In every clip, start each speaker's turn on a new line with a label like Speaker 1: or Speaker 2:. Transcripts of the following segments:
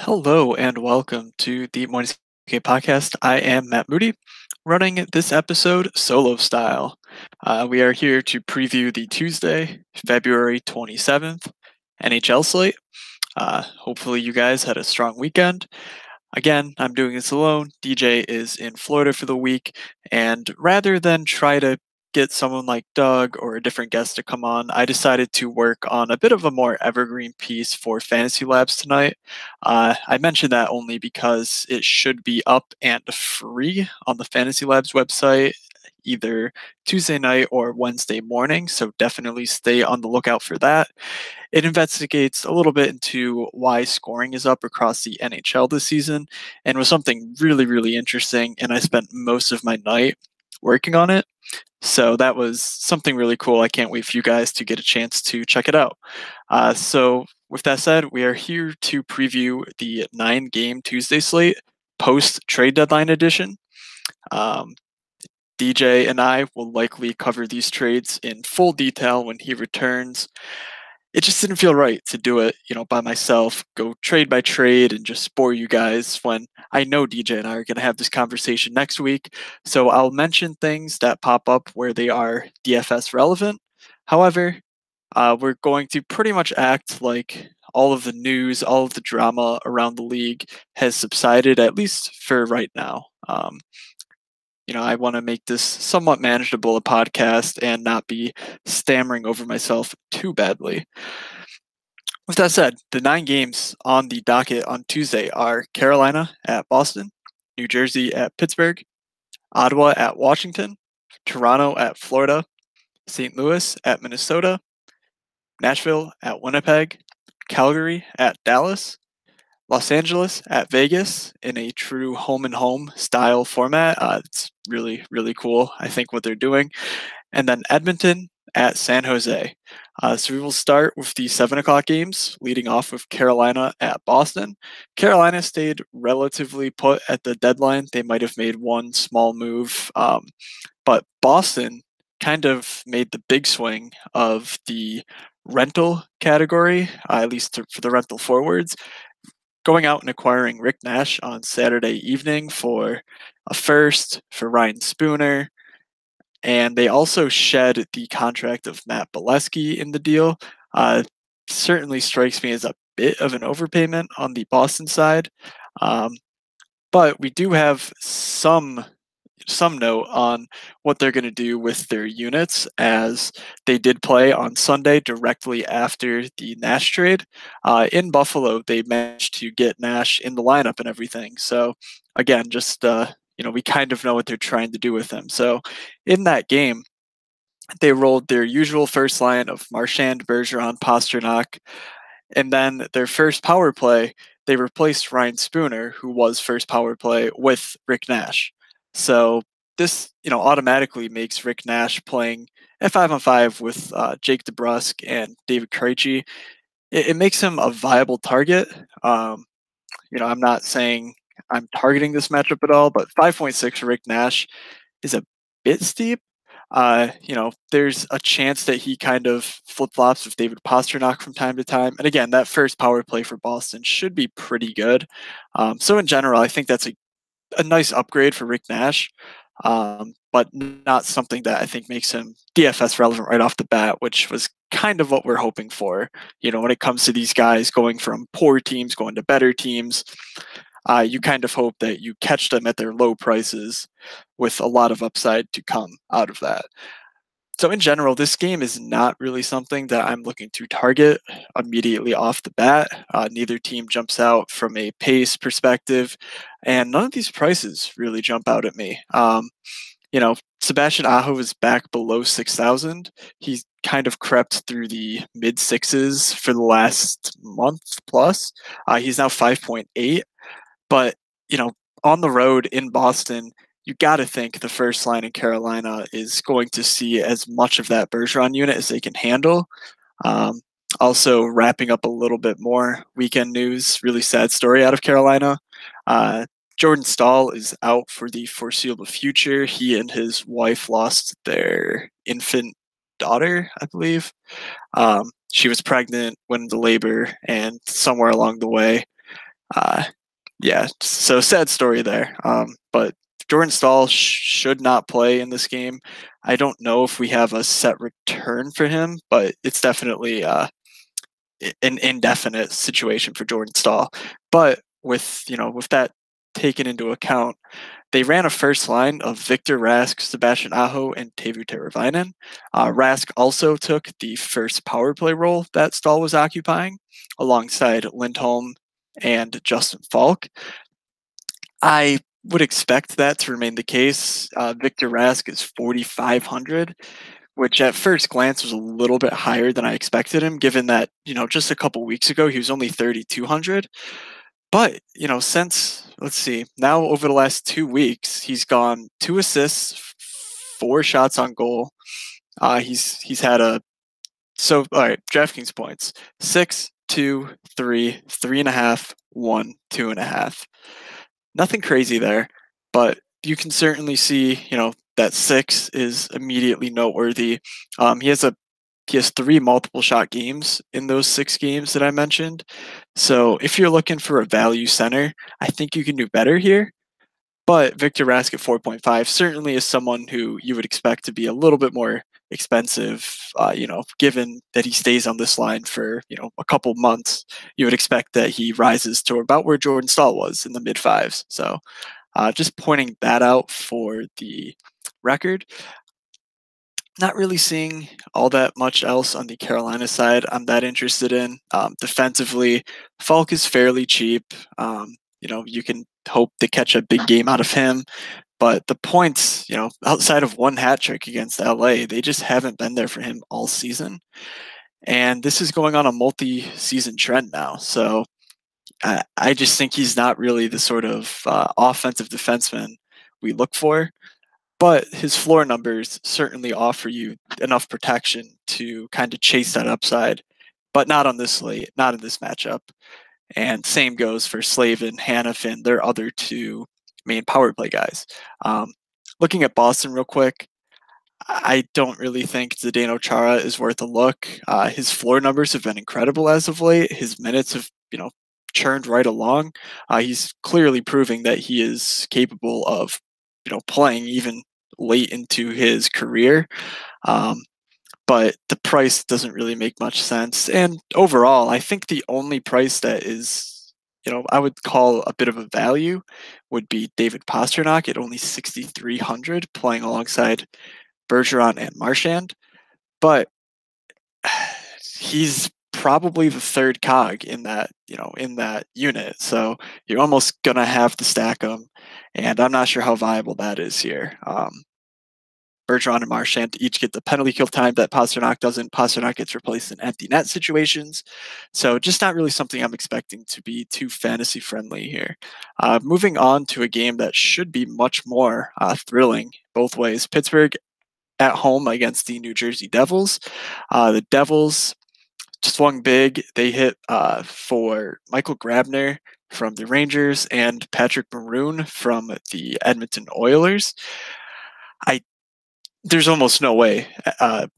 Speaker 1: Hello and welcome to the Morning Skate podcast. I am Matt Moody, running this episode solo style. We are here to preview the Tuesday, February 27th NHL slate. Hopefully, you guys had a strong weekend. Again, I'm doing this alone. DJ is in Florida for the week, and rather than try to get someone like Doug or a different guest to come on, I decided to work on a bit of a more evergreen piece for Fantasy Labs tonight. I mentioned that only because it should be up and free on the Fantasy Labs website either Tuesday night or Wednesday morning, so definitely stay on the lookout for that. It investigates a little bit into why scoring is up across the NHL this season and was something really, really interesting. And I spent most of my night working on it. So that was something really cool. I can't wait for you guys to get a chance to check it out. With that said, we are here to preview the 9-game Tuesday slate post trade deadline edition. Um, DJ and I will likely cover these trades in full detail when he returns. It just didn't feel right to do it, by myself, go trade by trade and just bore you guys when I know DJ and I are going to have this conversation next week. So I'll mention things that pop up where they are DFS relevant. However, we're going to pretty much act like all of the news, all of the drama around the league has subsided, at least for right now. I want to make this somewhat manageable a podcast and not be stammering over myself too badly. With that said, the 9 games on the docket on Tuesday are Carolina at Boston, New Jersey at Pittsburgh, Ottawa at Washington, Toronto at Florida, St. Louis at Minnesota, Nashville at Winnipeg, Calgary at Dallas, Los Angeles at Vegas in a true home and home style format. It's really, really cool, I think, what they're doing. And then Edmonton at San Jose. So we will start with the 7 o'clock games, leading off with Carolina at Boston. Carolina stayed relatively put at the deadline. They might have made one small move, but Boston kind of made the big swing of the rental category, at least for the rental forwards, going out and acquiring Rick Nash on Saturday evening for a first for Ryan Spooner. And they also shed the contract of Matt Bolesky in the deal. Certainly strikes me as a bit of an overpayment on the Boston side. But we do have some note on what they're going to do with their units, as they did play on Sunday directly after the Nash trade. In Buffalo, they managed to get Nash in the lineup and everything. So again, just we kind of know what they're trying to do with him. So in that game, they rolled their usual first line of Marchand, Bergeron, Pastrnak, and then their first power play, they replaced Ryan Spooner, who was first power play, with Rick Nash. So this, automatically makes Rick Nash playing at 5-on-5 with Jake DeBrusk and David Krejci. It makes him a viable target. I'm not saying I'm targeting this matchup at all, but 5.6 for Rick Nash is a bit steep. There's a chance that he kind of flip flops with David Pastrnak from time to time. And again, that first power play for Boston should be pretty good. So in general, I think that's a nice upgrade for Rick Nash, but not something that I think makes him DFS relevant right off the bat, which was kind of what we're hoping for. When it comes to these guys going from poor teams going to better teams, you kind of hope that you catch them at their low prices with a lot of upside to come out of that. So in general, this game is not really something that I'm looking to target immediately off the bat. Neither team jumps out from a pace perspective, and none of these prices really jump out at me. Sebastian Aho is back below 6,000. He's kind of crept through the mid sixes for the last month plus. He's now 5.8. But, on the road in Boston, you got to think the first line in Carolina is going to see as much of that Bergeron unit as they can handle. Also, wrapping up a little bit more weekend news, really sad story out of Carolina. Jordan Staal is out for the foreseeable future. He and his wife lost their infant daughter, I believe. She was pregnant, went into labor, and somewhere along the way, Uh, yeah, so sad story there. But Jordan Staal should not play in this game. I don't know if we have a set return for him, but it's definitely an indefinite situation for Jordan Staal. But with that taken into account, they ran a first line of Victor Rask, Sebastian Aho, and Teuvo Teravainen. Rask also took the first power play role that Staal was occupying, alongside Lindholm and Justin Falk. I would expect that to remain the case. Victor Rask is 4,500, which at first glance was a little bit higher than I expected him, given that, just a couple weeks ago he was only 3,200. But, since, let's see, now over the last 2 weeks, he's gone 2 assists, 4 shots on goal. He's had all right, DraftKings points: 6, 2, 3, 3.5, 1, 2.5. Nothing crazy there, but you can certainly see, that 6 is immediately noteworthy. He has 3 multiple shot games in those 6 games that I mentioned. So if you're looking for a value center, I think you can do better here. But Victor Rask at 4.5 certainly is someone who you would expect to be a little bit more expensive, given that he stays on this line for, a couple months. You would expect that he rises to about where Jordan Staal was in the mid fives. So just pointing that out for the record. Not really seeing all that much else on the Carolina side I'm that interested in. Defensively, Falk is fairly cheap. You can hope to catch a big game out of him. But the points, outside of one hat trick against LA, they just haven't been there for him all season. And this is going on a multi-season trend now. So I just think he's not really the sort of offensive defenseman we look for. But his floor numbers certainly offer you enough protection to kind of chase that upside, but not on this slate, not in this matchup. And same goes for Slavin, Hanifin, their other 2 main power play guys. Looking at Boston real quick, I don't really think Zdeno Chara is worth a look. His floor numbers have been incredible as of late. His minutes have, churned right along. He's clearly proving that he is capable of, playing even late into his career. But the price doesn't really make much sense. And overall, I think the only price that is, I would call a bit of a value would be David Pastrnak at only 6,300, playing alongside Bergeron and Marchand. But he's probably the third cog in that unit. So you're almost gonna have to stack them, and I'm not sure how viable that is here. Bergeron and Marchand each get the penalty kill time that Pastrnak doesn't. Pastrnak gets replaced in empty net situations. So just not really something I'm expecting to be too fantasy friendly here. Moving on to a game that should be much more thrilling both ways. Pittsburgh at home against the New Jersey Devils. The Devils swung big. They hit for Michael Grabner from the Rangers and Patrick Maroon from the Edmonton Oilers. There's almost no way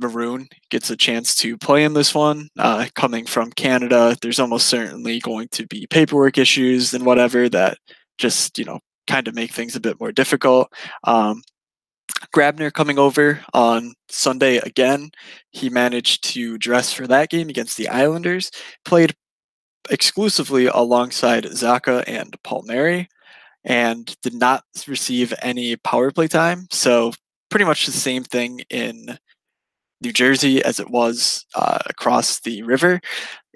Speaker 1: Maroon gets a chance to play in this one. Coming from Canada, there's almost certainly going to be paperwork issues and whatever that just, kind of make things a bit more difficult. Grabner coming over on Sunday again. He managed to dress for that game against the Islanders, played exclusively alongside Zacha and Palmieri, and did not receive any power play time. So pretty much the same thing in New Jersey as it was across the river.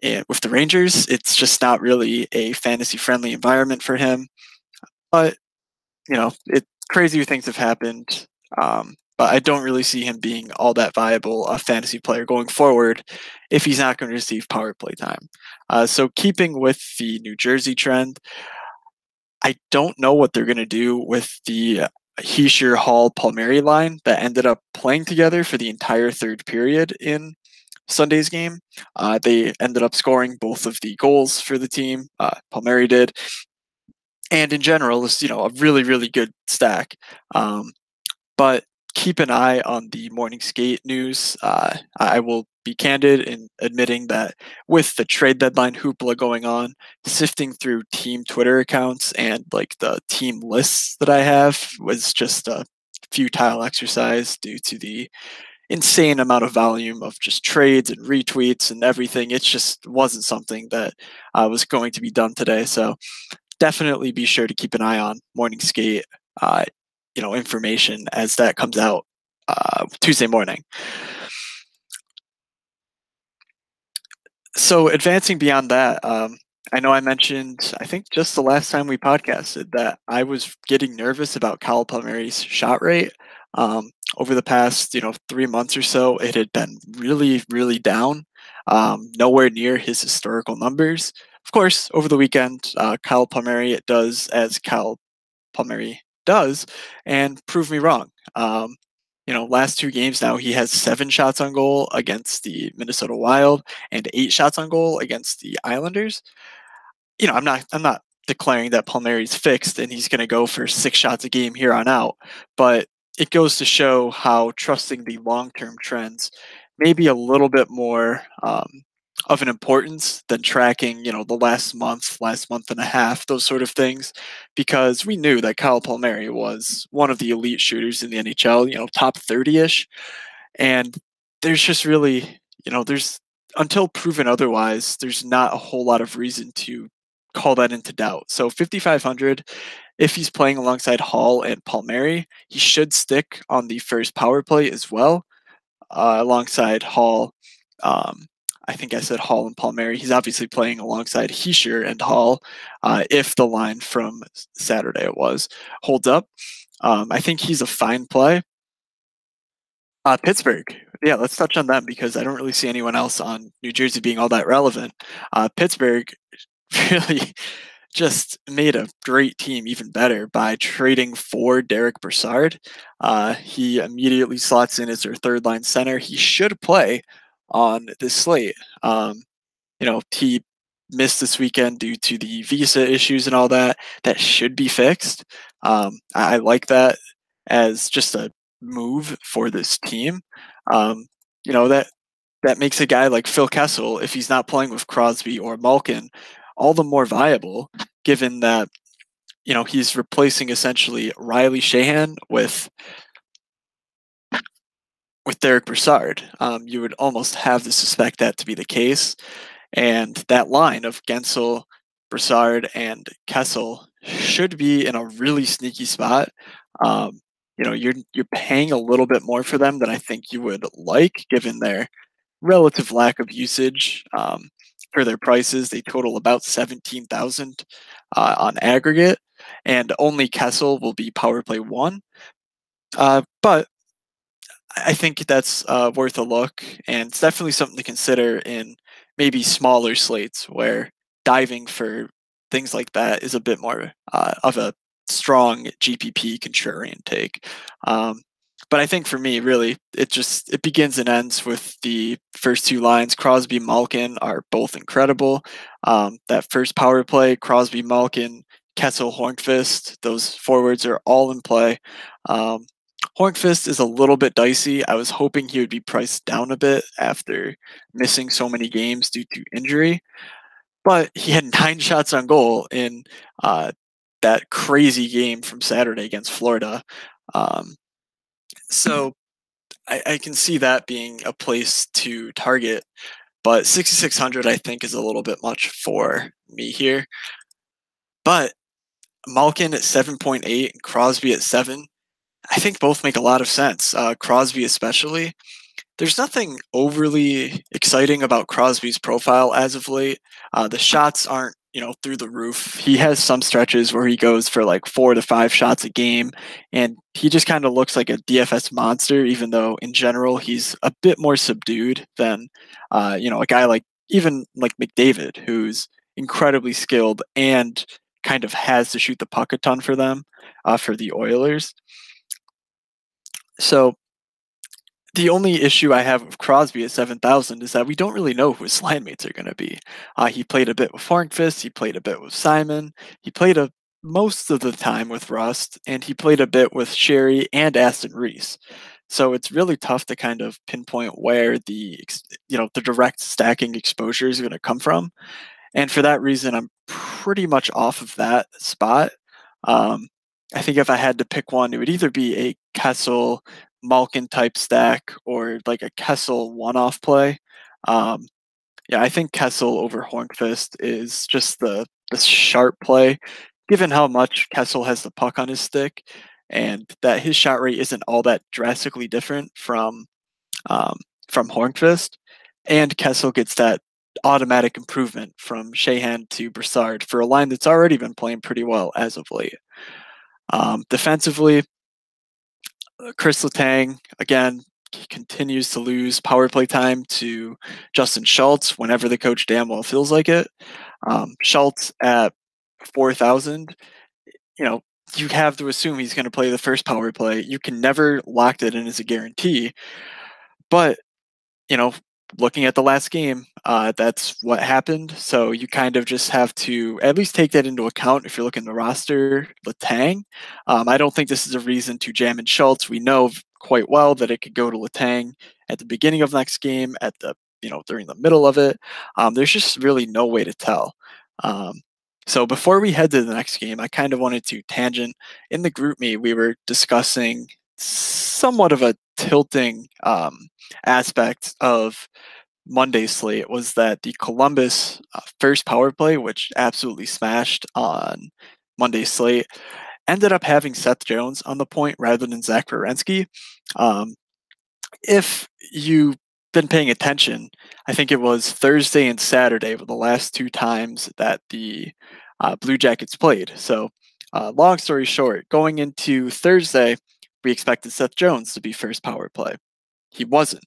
Speaker 1: And with the Rangers, it's just not really a fantasy friendly environment for him. But, crazier things have happened. But I don't really see him being all that viable a fantasy player going forward if he's not going to receive power play time. So keeping with the New Jersey trend, I don't know what they're going to do with the Hischier Hall Palmieri line that ended up playing together for the entire third period in Sunday's game. They ended up scoring both of the goals for the team. Palmieri did. And in general, it's, a really, really good stack. But keep an eye on the morning skate news. I will be candid in admitting that with the trade deadline hoopla going on, sifting through team Twitter accounts and like the team lists that I have was just a futile exercise due to the insane amount of volume of just trades and retweets and everything. It just wasn't something that was going to be done today. So definitely be sure to keep an eye on morning skate, uh, information as that comes out Tuesday morning. So advancing beyond that, I know I mentioned, I think just the last time we podcasted, that I was getting nervous about Kyle Palmieri's shot rate. Over the past, 3 months or so, it had been really, really down, nowhere near his historical numbers. Of course, over the weekend, Kyle Palmieri does as Kyle Palmieri does, and prove me wrong. Last two games now, he has 7 shots on goal against the Minnesota Wild and 8 shots on goal against the Islanders. I'm not declaring that Palmieri's fixed and he's going to go for 6 shots a game here on out, but it goes to show how trusting the long-term trends may be a little bit more of an importance than tracking, the last month and a half, those sort of things, because we knew that Kyle Palmieri was one of the elite shooters in the NHL, top 30-ish, and there's just really, there's until proven otherwise, there's not a whole lot of reason to call that into doubt. So 5,500, if he's playing alongside Hall and Palmieri, he should stick on the first power play as well, alongside Hall. Um, I think I said Hall and Palmieri. He's obviously playing alongside Hischier and Hall, if the line from Saturday it was holds up. I think he's a fine play. Pittsburgh. Yeah, let's touch on that because I don't really see anyone else on New Jersey being all that relevant. Pittsburgh really just made a great team even better by trading for Derek Brassard. He immediately slots in as their third line center. He should play on this slate. He missed this weekend due to the visa issues and all that. That should be fixed. I like that as just a move for this team. That makes a guy like Phil Kessel, if he's not playing with Crosby or Malkin, all the more viable, given that he's replacing essentially Riley Sheahan with Derek Brassard. You would almost have to suspect that to be the case. And that line of Gensel, Brassard, and Kessel should be in a really sneaky spot. You're paying a little bit more for them than I think you would like, given their relative lack of usage for their prices. They total about 17,000 on aggregate, and only Kessel will be power play 1. But I think that's worth a look, and it's definitely something to consider in maybe smaller slates where diving for things like that is a bit more of a strong GPP contrarian take. But I think for me, really, it begins and ends with the first 2 lines. Crosby, Malkin are both incredible. That first power play, Crosby, Malkin, Kessel, Hornqvist, those forwards are all in play. Hornqvist is a little bit dicey. I was hoping he would be priced down a bit after missing so many games due to injury, but he had 9 shots on goal in that crazy game from Saturday against Florida. So I can see that being a place to target, but 6,600 I think is a little bit much for me here. But Malkin at 7.8 and Crosby at 7, I think both make a lot of sense. Crosby especially. There's nothing overly exciting about Crosby's profile as of late. The shots aren't, through the roof. He has some stretches where he goes for like 4 to 5 shots a game, and he just kind of looks like a DFS monster, even though in general he's a bit more subdued than, a guy like even like McDavid, who's incredibly skilled and kind of has to shoot the puck a ton for them, for the Oilers. So the only issue I have with Crosby at 7,000 is that we don't really know who his line mates are going to be. He played a bit with Hornqvist. He played a bit with Simon. He played a most of the time with Rust, and he played a bit with Sherry and Aston Reese. So it's really tough to kind of pinpoint where the direct stacking exposure is going to come from. And for that reason, I'm pretty much off of that spot. Um, I think if I had to pick one, it would either be a Kessel Malkin type stack or like a Kessel one-off play. Um, yeah, I think Kessel over Hornqvist is just the sharp play, given how much Kessel has the puck on his stick, and that his shot rate isn't all that drastically different um, from Hornqvist, and Kessel gets that automatic improvement from Shahan to Brassard for a line that's already been playing pretty well as of late. Defensively, Chris Letang, again, continues to lose power play time to Justin Schultz whenever the coach damn well feels like it. Schultz at 4,000, you know, you have to assume he's going to play the first power play. You can never lock that in as a guarantee. But you know, looking at the last game, that's what happened. So you kind of just have to at least take that into account if you're looking at the roster. Letang, I don't think this is a reason to jam in Schultz. We know quite well that it could go to Letang at the beginning of next game, at the during the middle of it. There's just really no way to tell. Um, so before we head to the next game, I kind of wanted to tangent. In the group meet, we were discussing somewhat of a tilting aspect of Monday's slate was that the Columbus first power play, which absolutely smashed on Monday's slate, ended up having Seth Jones on the point rather than Zach Werenski. Um, if you've been paying attention, I think it was Thursday and Saturday were the last two times that the Blue Jackets played. So, long story short, going into Thursday, we expected Seth Jones to be first power play. He wasn't.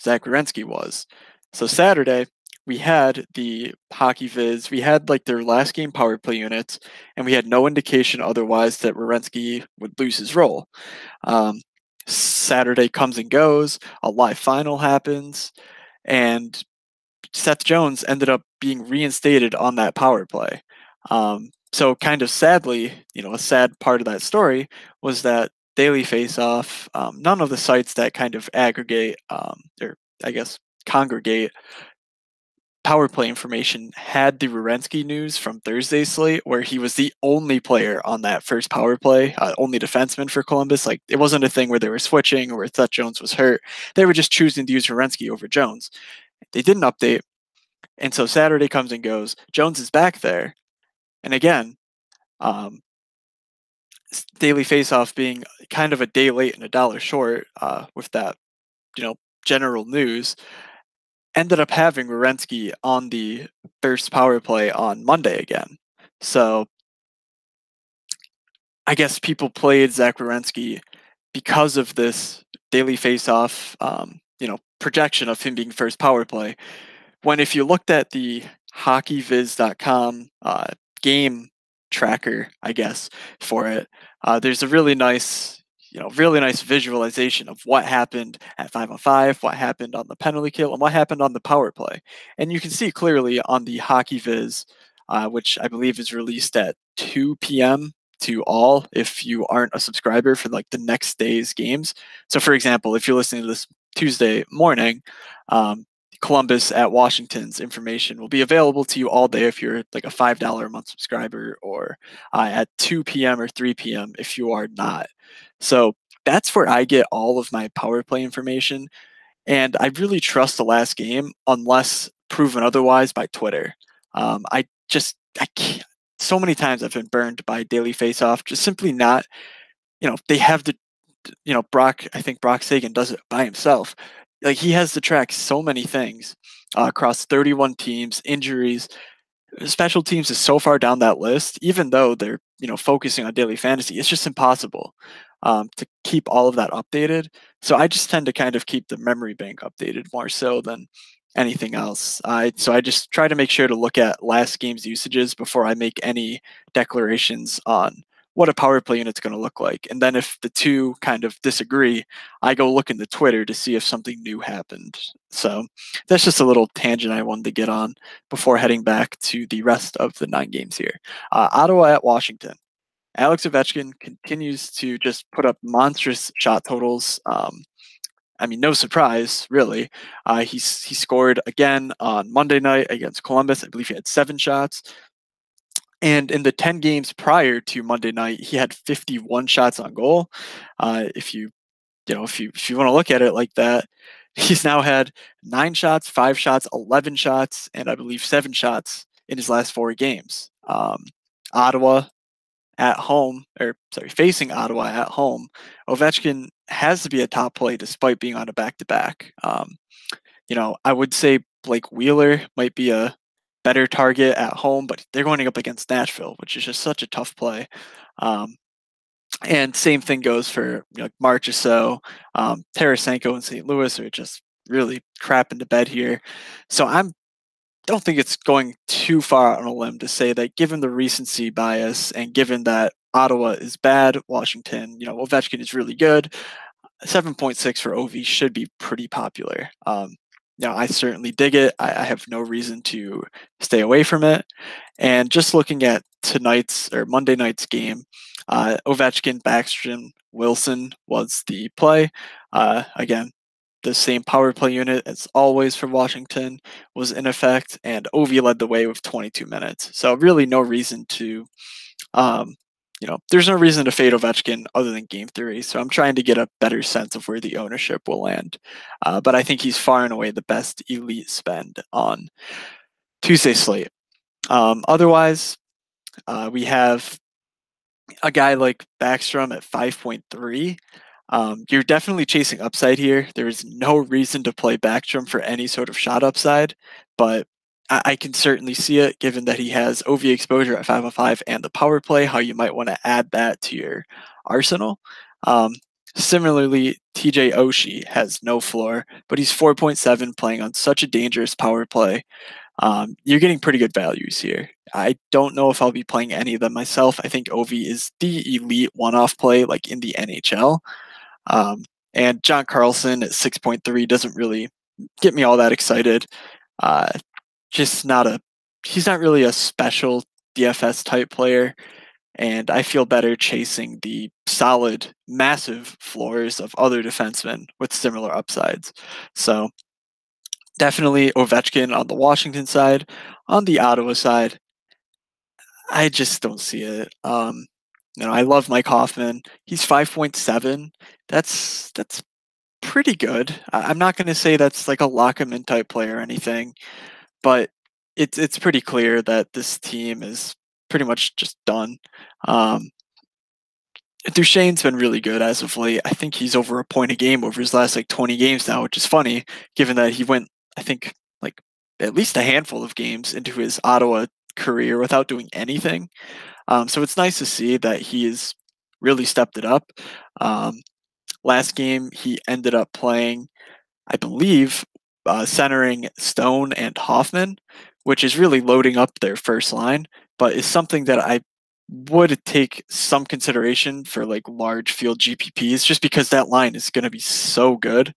Speaker 1: Zach Werenski was. So Saturday, we had the Hockey Viz. We had like their last game power play units, and we had no indication otherwise that Werenski would lose his role. Um, Saturday comes and goes. A live final happens, and Seth Jones ended up being reinstated on that power play. So kind of sadly, a sad part of that story was that Daily Faceoff, none of the sites that kind of aggregate or I guess congregate power play information had the Werenski news from Thursday's slate, where he was the only player on that first power play, only defenseman for Columbus. Like it wasn't a thing where they were switching or where Seth Jones was hurt. They were just choosing to use Werenski over Jones. They didn't update, and so Saturday comes and goes. Jones is back there, and again, um, Daily Faceoff being kind of a day late and a dollar short with that, general news, ended up having Werenski on the first power play on Monday again. So I guess people played Zach Werenski because of this Daily Faceoff, projection of him being first power play. When if you looked at the hockeyviz.com game tracker, I guess, for it, there's a really nice visualization of what happened at 5-on-5, what happened on the penalty kill, and what happened on the power play. And you can see clearly on the Hockey Viz, which I believe is released at 2 p.m. to all if you aren't a subscriber for like the next day's games. So, for example, if you're listening to this Tuesday morning, Columbus at Washington's information will be available to you all day if you're like a $5 a month subscriber, or at 2 p.m. or 3 p.m. if you are not. So that's where I get all of my power play information. And I really trust the last game unless proven otherwise by Twitter. I can't. So many times I've been burned by Daily Faceoff, just simply not, they have the, I think Brock Sagan does it by himself. Like he has to track so many things across 31 teams, injuries, special teams is so far down that list. Even though they're focusing on daily fantasy, it's just impossible to keep all of that updated. So I just tend to kind of keep the memory bank updated more so than anything else. So I just try to make sure to look at last game's usages before I make any declarations on what a power play unit's going to look like. And then if the two kind of disagree, I go look into Twitter to see if something new happened. So that's just a little tangent I wanted to get on before heading back to the rest of the 9 games here. Ottawa at Washington. Alex Ovechkin continues to just put up monstrous shot totals. I mean, no surprise, really. He scored again on Monday night against Columbus. I believe he had 7 shots. And in the 10 games prior to Monday night, he had 51 shots on goal. If you want to look at it like that, he's now had 9 shots, 5 shots, 11 shots, and I believe 7 shots in his last 4 games. Ottawa at home, or sorry, facing Ottawa at home, Ovechkin has to be a top play despite being on a back-to-back. I would say Blake Wheeler might be a better target at home, but they're going up against Nashville, which is just such a tough play. And same thing goes for Marchessault, Tarasenko and St. Louis are just really crap into bed here. So I don't think it's going too far on a limb to say that given the recency bias and given that Ottawa is bad, Washington, Ovechkin is really good, 7.6 for OV should be pretty popular. I certainly dig it. I have no reason to stay away from it. And just looking at Monday night's game, Ovechkin, Backstrom, Wilson was the play. Again, the same power play unit as always for Washington was in effect, and Ovi led the way with 22 minutes. So really no reason to, there's no reason to fade Ovechkin other than Game 3. So I'm trying to get a better sense of where the ownership will land. But I think he's far and away the best elite spend on Tuesday slate. Otherwise, we have a guy like Backstrom at 5.3. You're definitely chasing upside here. There is no reason to play Backstrom for any sort of shot upside, but I can certainly see it given that he has OV exposure at 505 and the power play, how you might want to add that to your arsenal. Similarly, TJ Oshie has no floor, but he's 4.7 playing on such a dangerous power play. You're getting pretty good values here. I don't know if I'll be playing any of them myself. I think OV is the elite one-off play like in the NHL. And John Carlson at 6.3 doesn't really get me all that excited. He's not really a special DFS type player, and I feel better chasing the solid, massive floors of other defensemen with similar upsides. So definitely Ovechkin on the Washington side. On the Ottawa side, I just don't see it. I love Mike Hoffman. He's 5.7. That's pretty good. I'm not going to say that's like a lock him in type player or anything, but it's pretty clear that this team is pretty much just done. Duchene's been really good as of late. I think he's over a point a game over his last 20 games now, which is funny given that he went, I think, at least a handful of games into his Ottawa career without doing anything. So it's nice to see that he has really stepped it up. Last game, he ended up playing, I believe, centering Stone and Hoffman, which is really loading up their first line, but is something that I would take some consideration for large field GPPs, just because that line is going to be so good.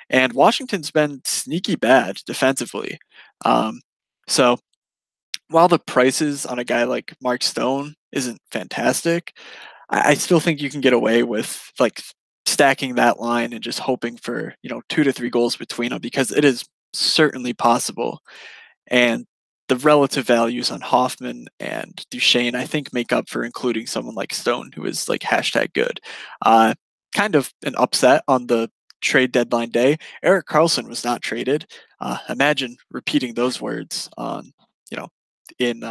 Speaker 1: And Washington's been sneaky bad defensively. So while the prices on a guy like Mark Stone isn't fantastic, I still think you can get away with stacking that line and just hoping for 2 to 3 goals between them, because it is certainly possible. And the relative values on Hoffman and Duchene, I think, make up for including someone like Stone, who is #good. Kind of an upset on the trade deadline day. Erik Karlsson was not traded. Imagine repeating those words on, in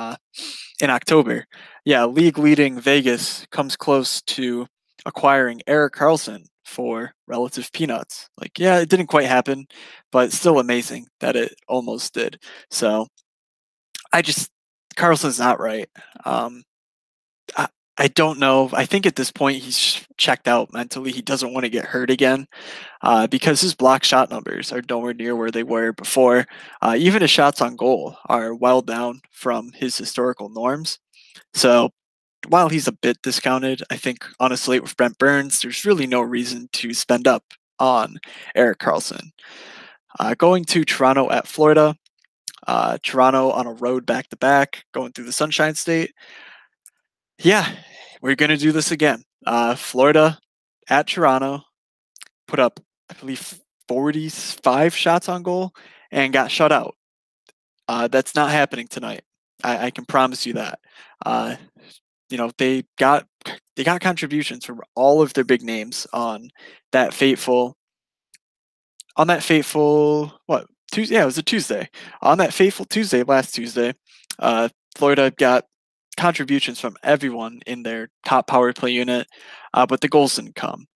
Speaker 1: October. Yeah, league leading Vegas comes close to acquiring Erik Karlsson for relative peanuts. It didn't quite happen, but still amazing that it almost did. So Karlsson's not right. I don't know. I think at this point he's checked out mentally. He doesn't want to get hurt again, because his block shot numbers are nowhere near where they were before. Even his shots on goal are well down from his historical norms. So while he's a bit discounted, I think on a slate with Brent Burns, there's really no reason to spend up on Erik Karlsson. Going to Toronto at Florida, Toronto on a road back to back, going through the Sunshine State. Yeah, we're going to do this again. Florida at Toronto put up, I believe, 45 shots on goal and got shut out. That's not happening tonight. I can promise you that. Uh, they got contributions from all of their big names that fateful what Tuesday? Yeah, it was a Tuesday. On that fateful Tuesday, last Tuesday, Florida got contributions from everyone in their top power play unit, but the goals didn't come.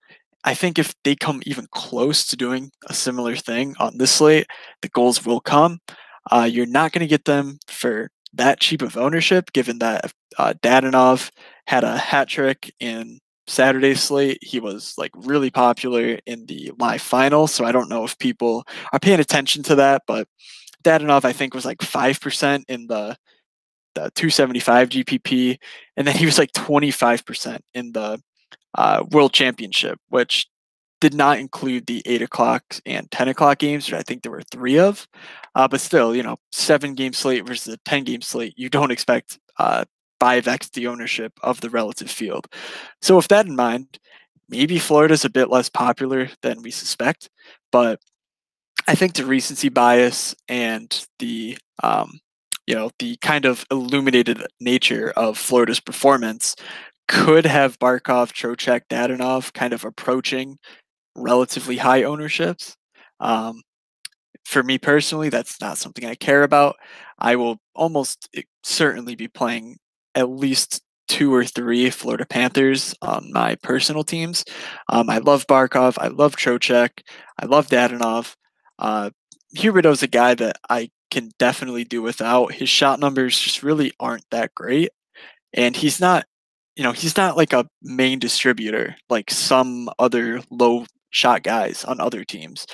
Speaker 1: I think if they come even close to doing a similar thing on this slate, the goals will come. You're not going to get them for that cheap of ownership, given that Dadonov had a hat trick in Saturday's slate. He was like really popular in the live final, so I don't know if people are paying attention to that, but Dadonov I think was like 5% in the 275 GPP, and then he was like 25% in the World Championship, which did not include the 8 o'clock and 10 o'clock games, which I think there were three of. But still, 7 game slate versus a 10 game slate, you don't expect 5x the ownership of the relative field. So, with that in mind, maybe Florida's a bit less popular than we suspect, but I think the recency bias and the kind of illuminated nature of Florida's performance could have Barkov, Trocheck, Dadonov kind of approaching relatively high ownerships. Um, for me personally, that's not something I care about. I will almost certainly be playing at least 2 or 3 Florida Panthers on my personal teams. I love Barkov. I love Trocheck. I love Dadonov. Uh, Huberdeau's a guy that I can definitely do without. His shot numbers just really aren't that great. And he's not like a main distributor like some other low shot guys on other teams.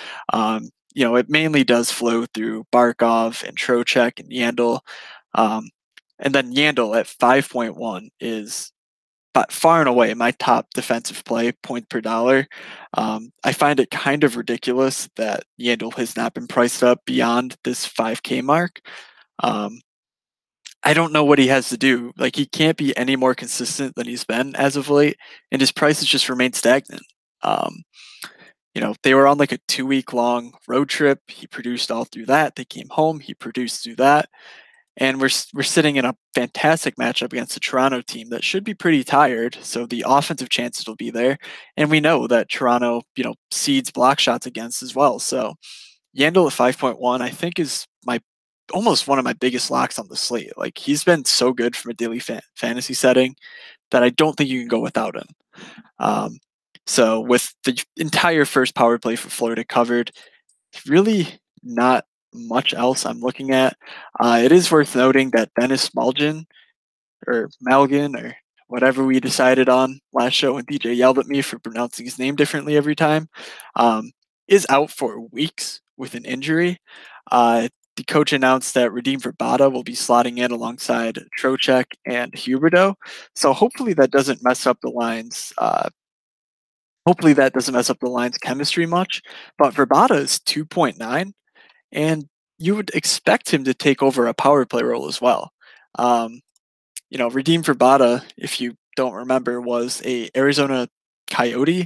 Speaker 1: It mainly does flow through Barkov and Trocheck and Yandel. Um, and then Yandel at 5.1 is but far and away my top defensive play point per dollar. I find it kind of ridiculous that Yandel has not been priced up beyond this 5K mark. Um, I don't know what he has to do. Like he can't be any more consistent than he's been as of late, and his prices just remain stagnant. Um, they were on like a 2 week long road trip. He produced all through that. They came home. He produced through that, and we're sitting in a fantastic matchup against a Toronto team that should be pretty tired. So the offensive chances will be there, and we know that Toronto, seeds block shots against as well. So Yandel at 5.1, I think is my almost one of my biggest locks on the slate. Like he's been so good from a daily fantasy setting that I don't think you can go without him. Um, so with the entire first power play for Florida covered, really not much else I'm looking at. It is worth noting that Dennis Malgin or Malgin or whatever we decided on last show when DJ yelled at me for pronouncing his name differently every time, is out for weeks with an injury. The coach announced that Radim Verbata will be slotting in alongside Trocheck and Huberdeau. So hopefully that doesn't mess up the lines. Hopefully that doesn't mess up the lines chemistry much. But Verbata is 2.9, and you would expect him to take over a power play role as well. Radim Verbata, if you don't remember, was a Arizona Coyote.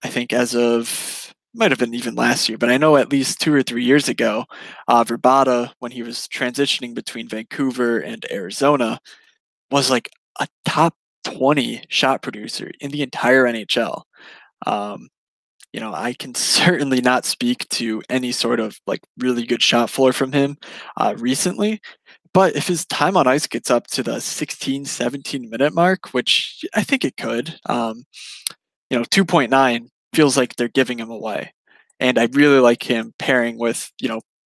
Speaker 1: I think as of might have been even last year, but I know at least 2 or 3 years ago, Verbata, when he was transitioning between Vancouver and Arizona, was like a top 20 shot producer in the entire NHL. Um, I can certainly not speak to any sort of like really good shot floor from him recently, but if his time on ice gets up to the 16, 17 minute mark, which I think it could, 2.9 feels like they're giving him away. And I really like him pairing with,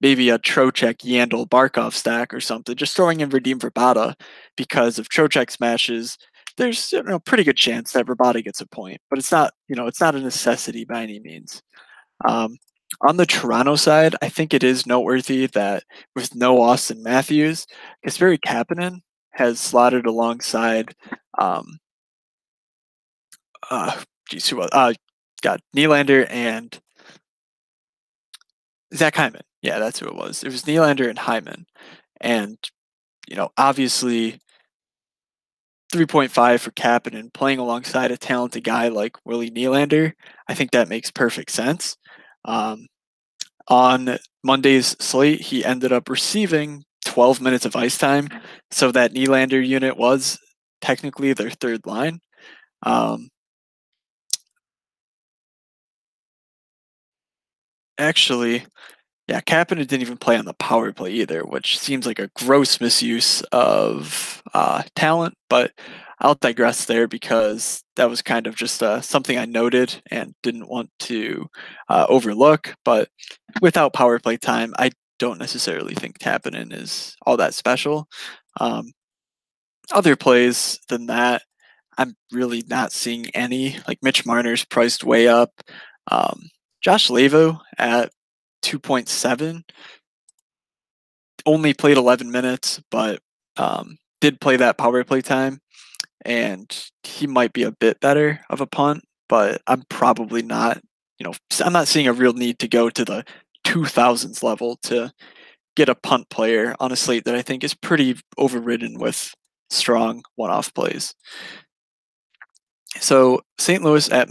Speaker 1: maybe a Trocheck, Yandel, Barkov stack or something, just throwing in Radim Verbata because if Trocheck smashes, there's a pretty good chance that Verbata gets a point, but it's not a necessity by any means. Um, on the Toronto side, I think it is noteworthy that with no Austin Matthews, Kasperi Kapanen has slotted alongside, um, uh, geez, who was, got Nylander and Zach Hyman. Yeah, that's who it was. It was Nylander and Hyman. And, obviously 3.5 for Kapanen playing alongside a talented guy like Willie Nylander, I think that makes perfect sense. On Monday's slate, he ended up receiving 12 minutes of ice time, so that Nylander unit was technically their third line. Um, actually, yeah, Kapanen didn't even play on the power play either, which seems like a gross misuse of talent. But I'll digress there because that was kind of just something I noted and didn't want to overlook. But without power play time, I don't necessarily think Kapanen is all that special. Um, Other plays than that, I'm really not seeing any. Like Mitch Marner's priced way up. Um, Josh Levo at 2.7 only played 11 minutes, but did play that power play time, and he might be a bit better of a punt, but I'm probably not. I'm not seeing a real need to go to the 2000s level to get a punt player on a slate that I think is pretty overridden with strong one-off plays. So St. Louis at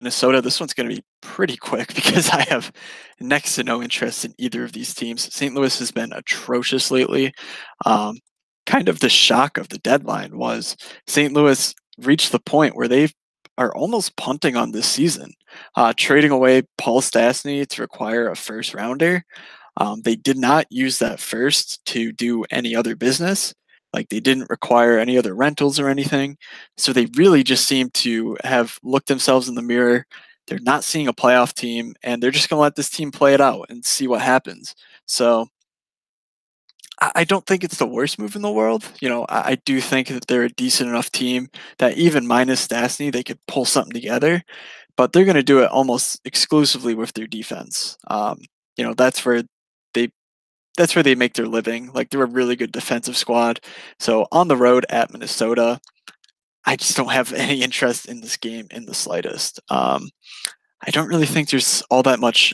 Speaker 1: Minnesota, this one's going to be pretty quick because I have next to no interest in either of these teams. St. Louis has been atrocious lately. Um, kind of the shock of the deadline was St. Louis reached the point where they are almost punting on this season, trading away Paul Stastny to acquire a first rounder. They did not use that first to do any other business. Like they didn't require any other rentals or anything. So they really just seem to have looked themselves in the mirror. They're not seeing a playoff team, and they're just going to let this team play it out and see what happens. So I don't think it's the worst move in the world. I do think that they're a decent enough team that even minus Stastny, they could pull something together. But they're going to do it almost exclusively with their defense. That's where they make their living. Like they're a really good defensive squad. So on the road at Minnesota, I just don't have any interest in this game in the slightest. I don't really think there's all that much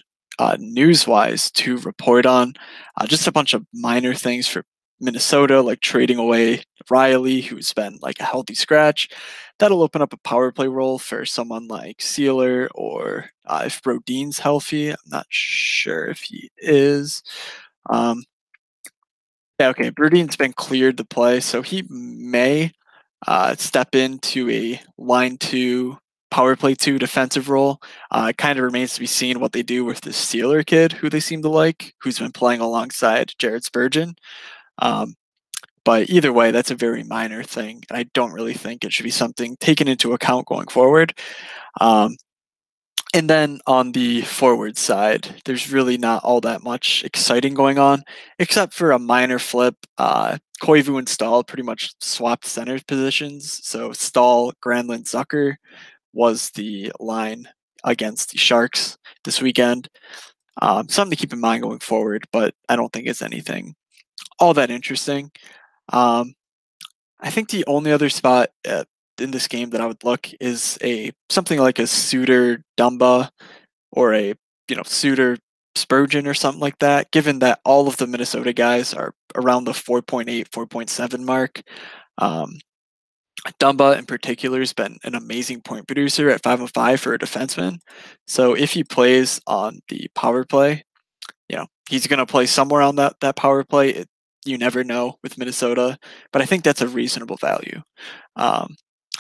Speaker 1: news-wise to report on. Just a bunch of minor things for Minnesota, like trading away Riley, who's been like a healthy scratch. That'll open up a power play role for someone like Sealer, or if Brodin's healthy. I'm not sure if he is. Um, yeah, okay. Brodin's been cleared to play, so he may step into a line two, power play two defensive role. It kind of remains to be seen what they do with this Sealer kid, who they seem to like, who's been playing alongside Jared Spurgeon. Um, but either way, that's a very minor thing, and I don't really think it should be something taken into account going forward. And then on the forward side, there's really not all that much exciting going on, except for a minor flip. Koivu and Stahl pretty much swapped center positions. So Stahl, Granlund, Zucker was the line against the Sharks this weekend. Something to keep in mind going forward, but I don't think it's anything all that interesting. Um, I think the only other spot in this game that I would look is something like a Suter Dumba, or a Suter Spurgeon or something like that, given that all of the Minnesota guys are around the 4.8, 4.7 mark. Dumba in particular has been an amazing point producer at 505 for a defenseman. So if he plays on the power play, he's going to play somewhere on that power play. You never know with Minnesota, but I think that's a reasonable value.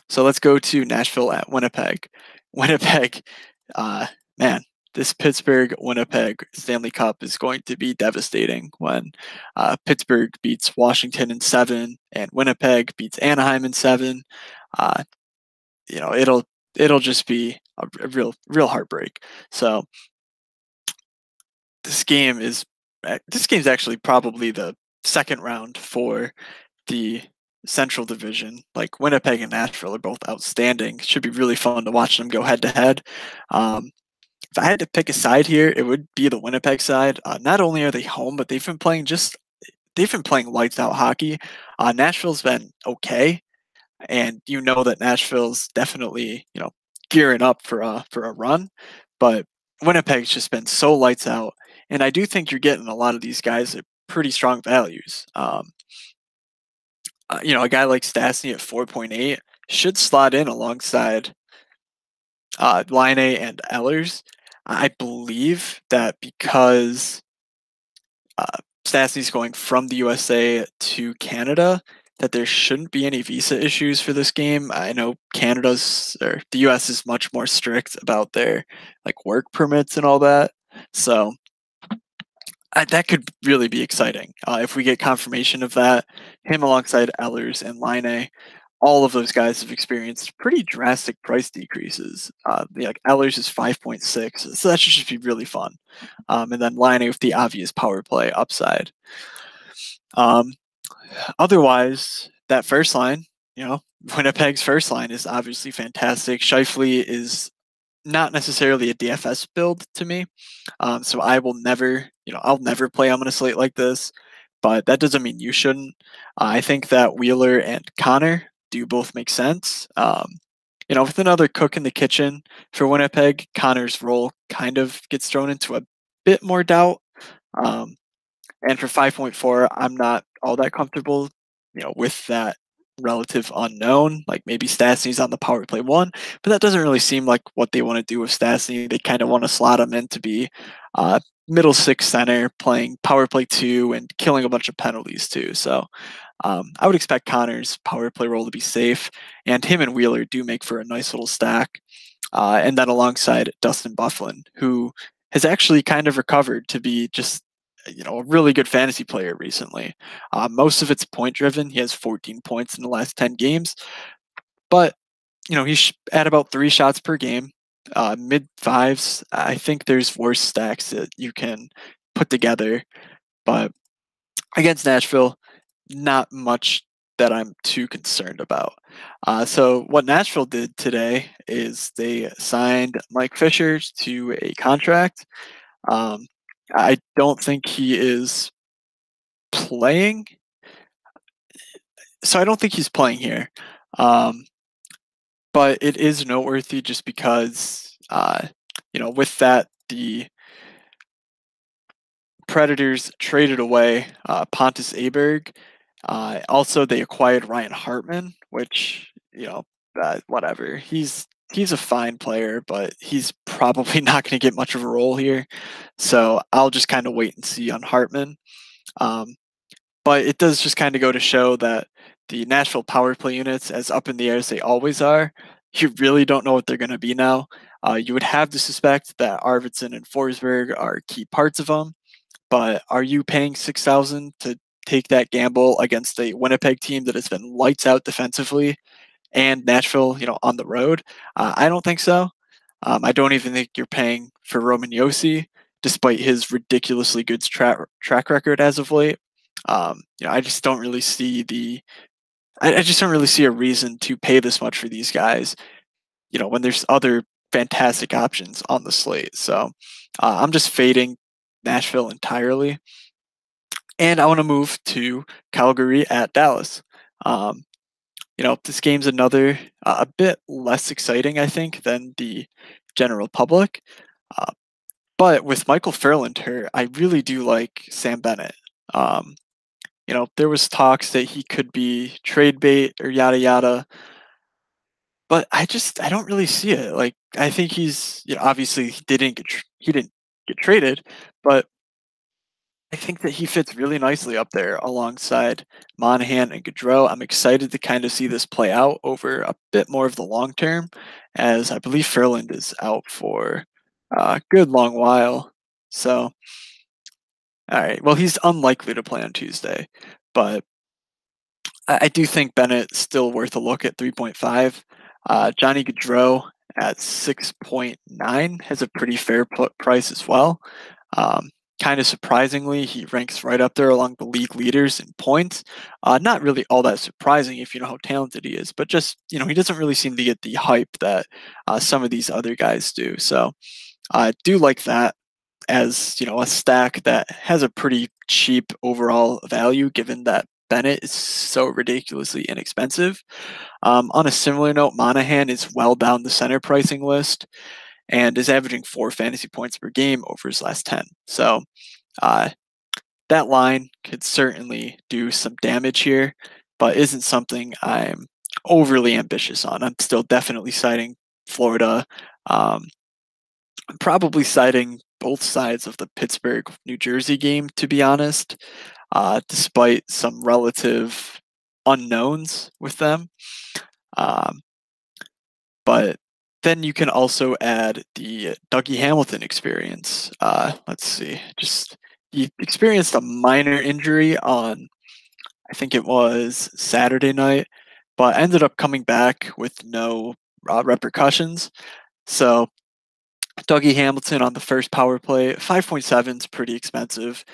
Speaker 1: So let's go to Nashville at Winnipeg. Winnipeg, man, this Pittsburgh-Winnipeg Stanley Cup is going to be devastating when Pittsburgh beats Washington in 7 and Winnipeg beats Anaheim in 7. It'll just be a real heartbreak. So this game's actually probably the second round for the Central Division. Like Winnipeg and Nashville are both outstanding. It should be really fun to watch them go head to head. If I had to pick a side here, it would be the Winnipeg side. Not only are they home, but they've been playing just they've been playing lights out hockey. Nashville's been okay, and you know that Nashville's definitely gearing up for a run, but Winnipeg's just been so lights out, and I do think you're getting a lot of these guys at pretty strong values. A guy like Stastny at 4.8 should slot in alongside Line and Ellers. I believe that because Stastny's going from the USA to Canada, that there shouldn't be any visa issues for this game. I know the US is much more strict about their like work permits and all that. So that could really be exciting if we get confirmation of that. Him alongside Ellers and Line, all of those guys have experienced pretty drastic price decreases. Like Ellers is 5.6, so that should just be really fun. And then Line with the obvious power play upside. Otherwise, that first line, Winnipeg's first line is obviously fantastic. Scheifele is not necessarily a DFS build to me. So I will never, I'll never play on a slate like this, but that doesn't mean you shouldn't. I think that Wheeler and Connor do both make sense. With another cook in the kitchen for Winnipeg, Connor's role kind of gets thrown into a bit more doubt. And for 5.4, I'm not all that comfortable, with that relative unknown. Like maybe Stastny's on the power play 1, but that doesn't really seem like what they want to do with Stastny. They kind of want to slot him in to be middle 6 center, playing power play 2 and killing a bunch of penalties too. So I would expect Connor's power play role to be safe, and him and Wheeler do make for a nice little stack. And then alongside Dustin Byfuglien, who has actually kind of recovered to be just a really good fantasy player recently. Most of it's point driven. He has 14 points in the last 10 games, but he's at about 3 shots per game, mid 5s. I think there's worse stacks that you can put together, but against Nashville, not much that I'm too concerned about. So what Nashville did today is they signed Mike Fisher to a contract. I don't think he is playing. So I don't think he's playing here. But it is noteworthy just because, with that, the Predators traded away Pontus Aberg. Also, they acquired Ryan Hartman, which, whatever. He's a fine player, but he's probably not going to get much of a role here. So I'll just kind of wait and see on Hartman. But it does just kind of go to show that the Nashville power play units, as up in the air as they always are, you really don't know what they're going to be now. You would have to suspect that Arvidsson and Forsberg are key parts of them, but are you paying 6,000 to take that gamble against a Winnipeg team that has been lights out defensively and Nashville, on the road? I don't think so. I don't even think you're paying for Roman Josi, despite his ridiculously good track record as of late. I just don't really see I just don't really see a reason to pay this much for these guys, when there's other fantastic options on the slate. So I'm just fading Nashville entirely. And I want to move to Calgary at Dallas. This game's another a bit less exciting, I think, than the general public. But with Michael Ferlander, I really do like Sam Bennett. There was talks that he could be trade bait or yada yada, but I don't really see it. Like I think he's obviously he didn't get traded, but I think that he fits really nicely up there alongside Monahan and Gaudreau. I'm excited to kind of see this play out over a bit more of the long term, as I believe Ferland is out for a good long while. So, all right. Well, he's unlikely to play on Tuesday, but I do think Bennett's still worth a look at 3.5. Johnny Gaudreau at 6.9 has a pretty fair price as well. Kind of surprisingly, he ranks right up there along the league leaders in points. Not really all that surprising if you know how talented he is, but just, he doesn't really seem to get the hype that some of these other guys do. So I do like that as, a stack that has a pretty cheap overall value given that Bennett is so ridiculously inexpensive. On a similar note, Monahan is well down the center pricing list and is averaging 4 fantasy points per game over his last 10. So uh, that line could certainly do some damage here, but isn't something I'm overly ambitious on. I'm still definitely citing Florida. I'm probably citing both sides of the Pittsburgh New Jersey game, to be honest, despite some relative unknowns with them. Um, but then you can also add the Dougie Hamilton experience. Let's see, just he experienced a minor injury on, I think it was Saturday night, but ended up coming back with no repercussions. So Dougie Hamilton on the first power play, 5.7 is pretty expensive.